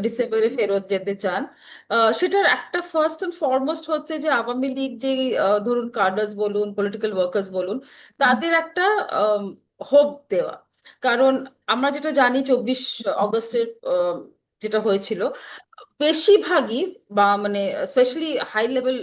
ডিসেম্বরে ফেরত যেতে চান। সেটার একটা ফার্স্ট এন্ড ফরমোস্ট হচ্ছে যে আওয়ামী লীগ যে ধরুন কাডার্স বলুন, পলিটিক্যাল ওয়ার্কার্স বলুন, তাদের একটা হোপ দেওয়া। কারণ আমরা যেটা জানি 24 অগস্টের যেটা হয়েছিল, বেশিরভাগই বা মানে specially high level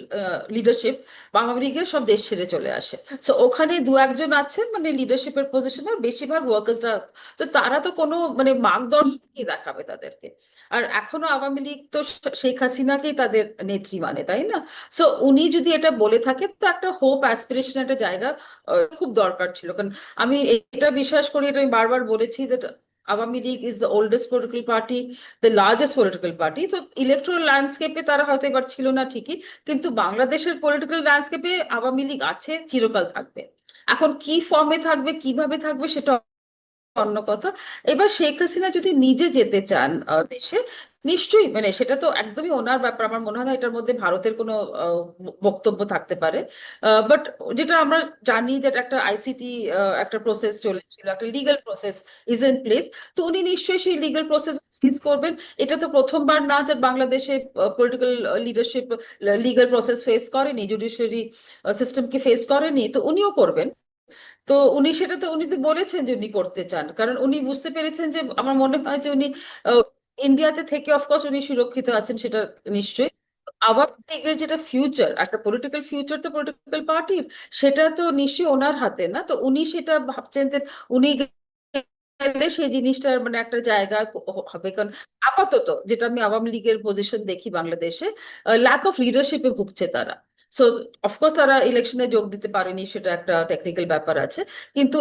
leadership Awami লীগের সব দেশ ছেড়ে চলে আসে। তো ওখানে দু একজন আছেন মানে লিডারশিপের পজিশনে, বেশিরভাগ ওয়ার্কার্সরা। তো তারা তো কোনো মানে মার্গদর্শকই দেখাবে তাদেরকে। আর এখনো আওয়ামী লীগ তো শেখ হাসিনাকেই তাদের নেত্রী মানে, তাই না? সো উনি যদি এটা বলে থাকে তো একটা হোপ অ্যাসপিরেশন একটা জায়গা খুব দরকার ছিল। কারণ আমি এটা বিশ্বাস করি, এটা আমি বারবার বলেছি, যে Awami League is the oldest political party, the largest political party. তো ইলেকট্রাল ল্যান্ডস্কেপে তারা হয়তো এবার ছিল না ঠিকই, কিন্তু বাংলাদেশের পলিটিক্যাল ল্যান্ডস্কেপে আওয়ামী লীগ আছে, চিরকাল থাকবে। এখন কি ফর্মে থাকবে, কিভাবে থাকবে, সেটা অন্য কথা। এবার শেখ হাসিনা যদি নিজে যেতে চান দেশে, নিশ্চয়ই মানে সেটা তো একদমই ওনার ব্যাপার। আমার মনে হয় না এটার মধ্যে ভারতের কোনো বক্তব্য থাকতে পারে। বাট যেটা আমরা জানি যে একটা আইসিটি একটা প্রসেস চলেছিল, একটা legal process is in place. তো উনি নিশ্চয়ই সেই লিগাল প্রসেস ফেস করবেন। এটা তো প্রথমবার না যে বাংলাদেশে political leadership legal process face করেনি, জুডিশিয়ারি সিস্টেমকে ফেস করেনি, তো উনিও করবেন। তো উনি তো বলেছেন যে উনি করতে চান, কারণ উনি বুঝতে পেরেছেন যে, আমার মনে হয় যে উনি আহ, ইন্ডিয়াতে থেকে অফকোর্স উনি সুরক্ষিত আছেন, সেটা নিশ্চয়ই। আওয়ামী লীগের যেটা ফিউচার, একটা পলিটিক্যাল ফিউচার তো পলিটিক্যাল পার্টির, সেটা তো নিশ্চয়ই ওনার হাতে না। তো উনি সেটা ভাবছেন যে উনি গেলে সেই জিনিসটার মানে একটা জায়গা হবে। কারণ আপাতত যেটা আমি আওয়ামী লীগের পজিশন দেখি বাংলাদেশে, ল্যাক অফ লিডারশিপে ভুগছে তারা। সো অফকোর্স তারা ইলেকশনে যোগ দিতে পারেনি, সেটা একটা টেকনিক্যাল ব্যাপার আছে। কিন্তু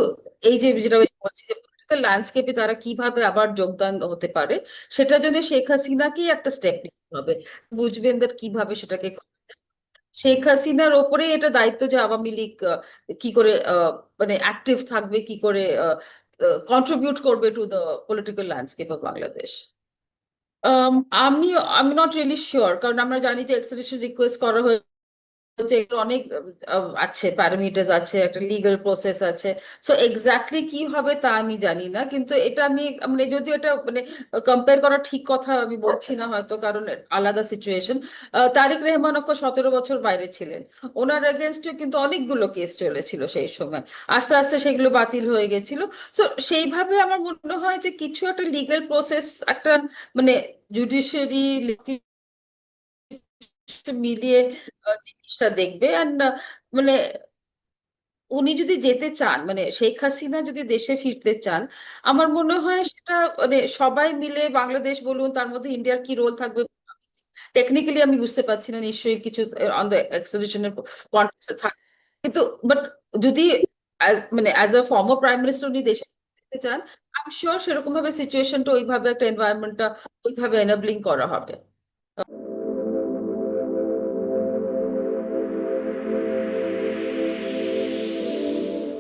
এই যে যেটা আমি বলছি যে পলিটিক্যাল ল্যান্ডস্কেপে তারা কিভাবে আবার যোগদান হতে পারে, সেটার জন্য শেখ হাসিনাকেই একটা স্টেপ নিতে হবে। বুঝবেন that কিভাবে সেটাকে। শেখ হাসিনার ওপরে এটা দায়িত্ব যে আওয়ামী লীগ কি করে মানে অ্যাক্টিভ থাকবে, কি করে কন্ট্রিবিউট করবে to the political landscape of Bangladesh. আমি আমি নট রিয়েলি শিওর, কারণ আমরা জানি যে এক্সট্রাডিশন রিকোয়েস্ট করা হয়েছে, এর অনেক আছে, প্যারামিটার্স আছে, একটা লিগ্যাল প্রসেস আছে। সো এক্স্যাক্টলি কি হবে তা আমি জানি না, কিন্তু এটা আমি মানে যদিও এটা মানে কম্পেয়ার করা ঠিক কথা আমি বলছি না হয়তো, কারণ আলাদা সিচুয়েশন। তারেক রহমান অফ 17 বছর বাইরে ছিলেন, ওনার এগেনস্টে কিন্তু অনেকগুলো কেস চলেছিল সেই সময়। আস্তে আস্তে সেগুলো বাতিল হয়ে গেছিল। তো সেইভাবে আমার মনে হয় যে কিছু একটা লিগ্যাল প্রসেস, একটা মানে জুডিশিয়ারি মিলিয়ে জিনিসটা দেখবে। অ্যান্ড মানে উনি যদি যেতে চান, মানে শেখ হাসিনা যদি দেশে ফিরতে চান, আমার মনে হয় সেটা মানে সবাই মিলে, বাংলাদেশ বলুন, তার মধ্যে ইন্ডিয়ার কি রোল থাকবে টেকনিক্যালি আমি বুঝতে পারছি না, নিশ্চয়ই কিছু অন দ্য এক্সিবিশনের কন্টেক্সটে থাকে। কিন্তু বাট যদি মানে as a former prime minister উনি দেশে ফিরতে চান, আমি শিওর সেরকম ভাবে সিচুয়েশনটা ওইভাবে একটা এনভায়রনমেন্টটা ওইভাবে এনাবলিং করা হবে।